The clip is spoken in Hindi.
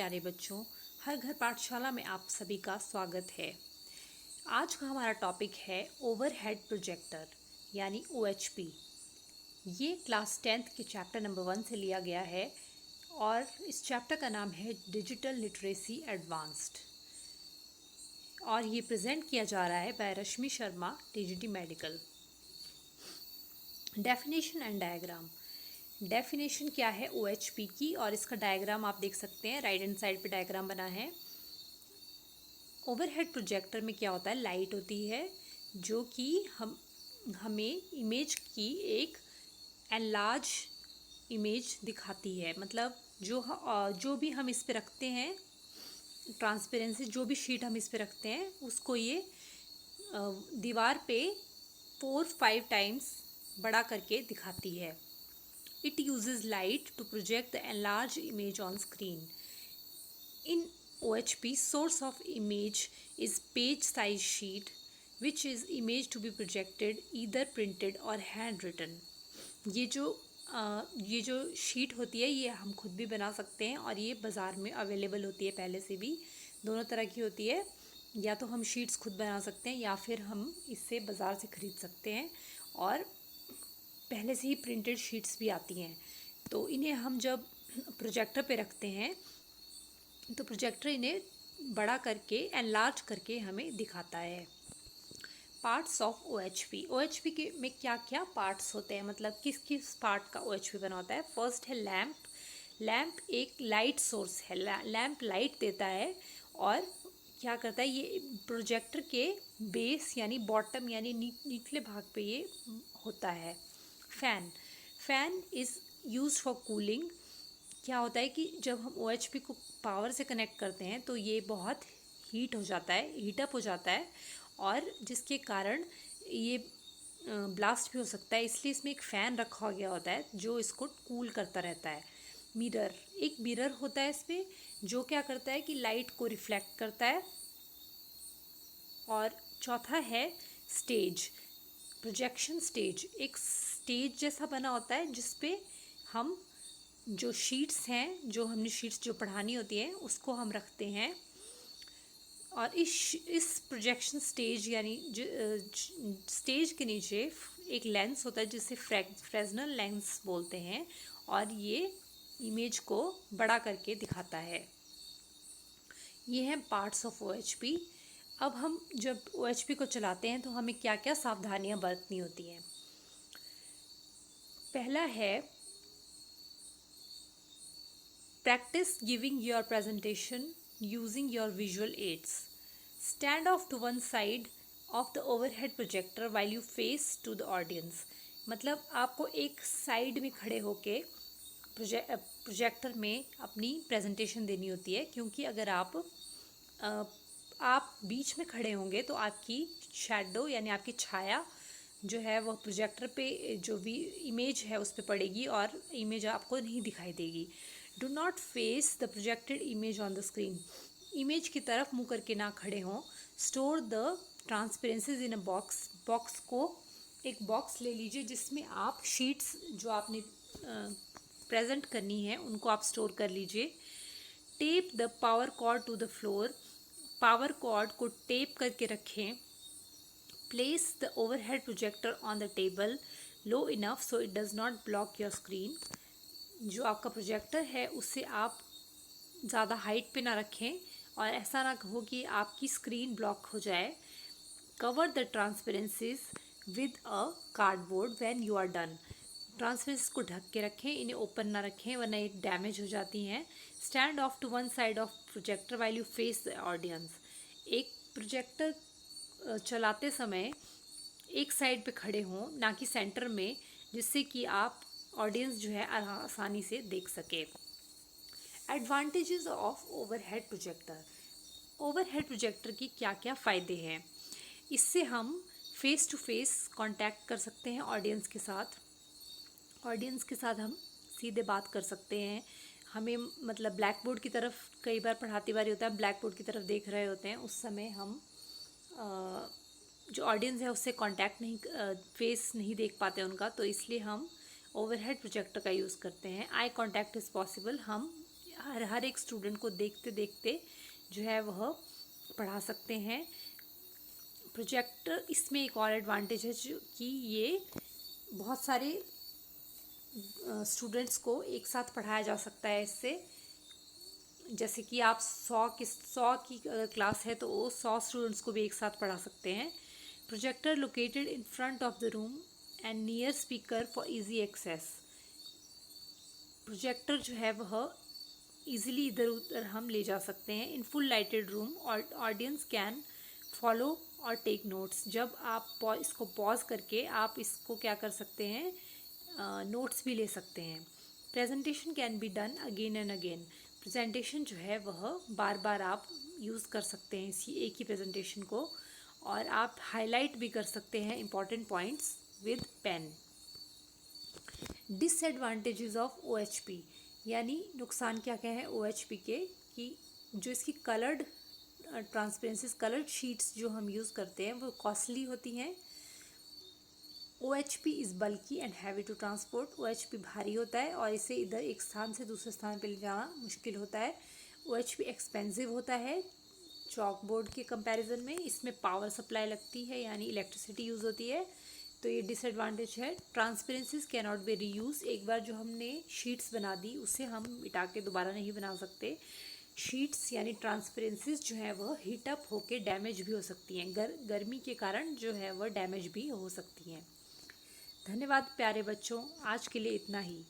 प्यारे बच्चों, हर घर पाठशाला में आप सभी का स्वागत है। आज का हमारा टॉपिक है ओवरहेड प्रोजेक्टर यानी OHP। ये क्लास 10th के चैप्टर नंबर 1 से लिया गया है और इस चैप्टर का नाम है डिजिटल लिटरेसी एडवांस्ड और ये प्रेजेंट किया जा रहा है by Rashmi Sharma, TGT medical. Definition and diagram. Definition क्या है OHP की और इसका डायग्राम आप देख सकते हैं, राइट हैंड साइड पे डायग्राम बना है। ओवरहेड प्रोजेक्टर में क्या होता है, लाइट होती है जो कि हमें इमेज की एक एनलार्ज इमेज दिखाती है। मतलब जो भी हम इस पे रखते हैं, ट्रांसपेरेंसी जो भी शीट हम इस पे रखते हैं उसको ये दीवार पे 4-5 टाइम्स बड़ा करके दिखाती है। It uses light to project the enlarged image on screen. In OHP, source of image is page size sheet, which is image to be projected either printed or handwritten. ये जो शीट होती है ये हम खुद भी बना सकते हैं और ये बाज़ार में अवेलेबल होती है पहले से भी। दोनों तरह की होती है, या तो हम शीट्स खुद बना सकते हैं या फिर हम इससे बाज़ार से ख़रीद सकते हैं। और पहले से ही प्रिंटेड शीट्स भी आती हैं, तो इन्हें हम जब प्रोजेक्टर पे रखते हैं तो प्रोजेक्टर इन्हें बड़ा करके एनलार्ज करके हमें दिखाता है। पार्ट्स ऑफ OHP के में क्या क्या पार्ट्स होते हैं, मतलब किस किस पार्ट का OHP बना होता है। फर्स्ट है लैम्प। लैम्प एक लाइट सोर्स है। लैम्प लाइट देता है और क्या करता है, ये प्रोजेक्टर के बेस यानी बॉटम यानी निचले भाग पे ये होता है। Fan is use for cooling. क्या होता है कि जब हम OHP को पावर से कनेक्ट करते हैं तो ये बहुत हीट हो जाता है, हीटअप हो जाता है और जिसके कारण ये ब्लास्ट भी हो सकता है, इसलिए इसमें एक फ़ैन रखा गया होता है जो इसको कूल करता रहता है। एक मिरर होता है इसमें जो क्या करता है कि लाइट को रिफ्लेक्ट करता है। और चौथा है स्टेज। प्रोजेक्शन स्टेज एक स्टेज जैसा बना होता है जिसपे हम जो शीट्स हैं, हमने शीट्स जो पढ़ानी होती हैं उसको हम रखते हैं। और इस प्रोजेक्शन स्टेज यानी स्टेज के नीचे एक लेंस होता है जिसे फ्रेस्नेल लेंस बोलते हैं और ये इमेज को बड़ा करके दिखाता है। ये हैं पार्ट्स ऑफ OHP। अब हम जब OHP को चलाते हैं तो हमें क्या क्या सावधानियां बरतनी होती हैं। पहला है practice giving your presentation using your visual aids. Stand off to one side of the overhead projector while you face to the audience. मतलब आपको एक साइड में खड़े होके प्रोजेक्टर में अपनी प्रेजेंटेशन देनी होती है, क्योंकि अगर आप बीच में खड़े होंगे तो आपकी शैडो यानी आपकी छाया जो है वो प्रोजेक्टर पे जो भी इमेज है उस पर पड़ेगी और इमेज आपको नहीं दिखाई देगी। Do not face the projected image on the screen. Image की तरफ मुंह करके ना खड़े हों। Store the transparencies in a box. Box को एक बॉक्स ले लीजिए जिसमें आप शीट्स जो आपने प्रेजेंट करनी है उनको आप स्टोर कर लीजिए। Tape the power cord to the floor. Power cord को टेप करके रखें। Place the overhead projector on the table low enough so it does not block your screen. जो आपका प्रोजेक्टर है उससे आप ज़्यादा हाइट पे ना रखें और ऐसा ना हो कि आपकी स्क्रीन ब्लॉक हो जाए। Cover the transparencies with a cardboard when you are done. Transparencies को ढक के रखें, इन्हें ओपन ना रखें वरना ये डैमेज हो जाती हैं। Stand off to one side of projector while you face the audience. एक प्रोजेक्टर चलाते समय एक साइड पे खड़े हों, ना कि सेंटर में, जिससे कि आप ऑडियंस जो है आसानी से देख सके। Advantages of overhead projector. Overhead projector की क्या क्या फ़ायदे हैं। इससे हम फेस टू फेस कांटेक्ट कर सकते हैं ऑडियंस के साथ। ऑडियंस के साथ हम सीधे बात कर सकते हैं। हमें मतलब ब्लैक बोर्ड की तरफ कई बार पढ़ाती बारी होता है, ब्लैक बोर्ड की तरफ देख रहे होते हैं, उस समय हम जो ऑडियंस है उससे कांटेक्ट नहीं, फेस नहीं देख पाते उनका, तो इसलिए हम ओवरहेड प्रोजेक्टर का यूज़ करते हैं। Eye contact is possible. हम हर एक स्टूडेंट को देखते देखते जो है वह पढ़ा सकते हैं। प्रोजेक्टर इसमें एक और एडवांटेज है जो कि ये बहुत सारे स्टूडेंट्स को एक साथ पढ़ाया जा सकता है इससे। जैसे कि आप 100 की अगर क्लास है तो वो 100 स्टूडेंट्स को भी एक साथ पढ़ा सकते हैं। Projector located in front of the room and near speaker for easy access. Projector जो है वह इजीली इधर उधर हम ले जा सकते हैं। इन फुल लाइटेड रूम और ऑडियंस कैन फॉलो और टेक नोट्स। जब आप इसको पॉज करके आप इसको क्या कर सकते हैं, नोट्स भी ले सकते हैं। Presentation can be done again and again. Presentation जो है वह बार बार आप यूज़ कर सकते हैं इसी एक ही प्रेजेंटेशन को, और आप हाईलाइट भी कर सकते हैं important points with pen. Disadvantages of OHP, यानी नुकसान क्या क्या है OHP के, कि जो इसकी कलर्ड ट्रांसपेरेंसीज कलर्ड शीट्स जो हम यूज़ करते हैं वो कॉस्टली होती हैं। OHP is bulky and heavy to transport. OHP भारी होता है और इसे इधर एक स्थान से दूसरे स्थान पर ले जाना मुश्किल होता है। OHP एक्सपेंसिव होता है चॉक बोर्ड के कंपैरिजन में। इसमें पावर सप्लाई लगती है यानी इलेक्ट्रिसिटी यूज़ होती है, तो ये डिसएडवांटेज है। ट्रांसपेरेंसीज कैन नॉट बी रीयूज। एक बार जो हमने शीट्स बना दी उसे हम मिटा के दोबारा नहीं बना सकते। शीट्स यानी ट्रांसपेरेंसीज जो है वह हीट अप होके डैमेज भी हो सकती हैं, गर्मी के कारण जो है वह डैमेज भी हो सकती हैं। धन्यवाद प्यारे बच्चों, आज के लिए इतना ही।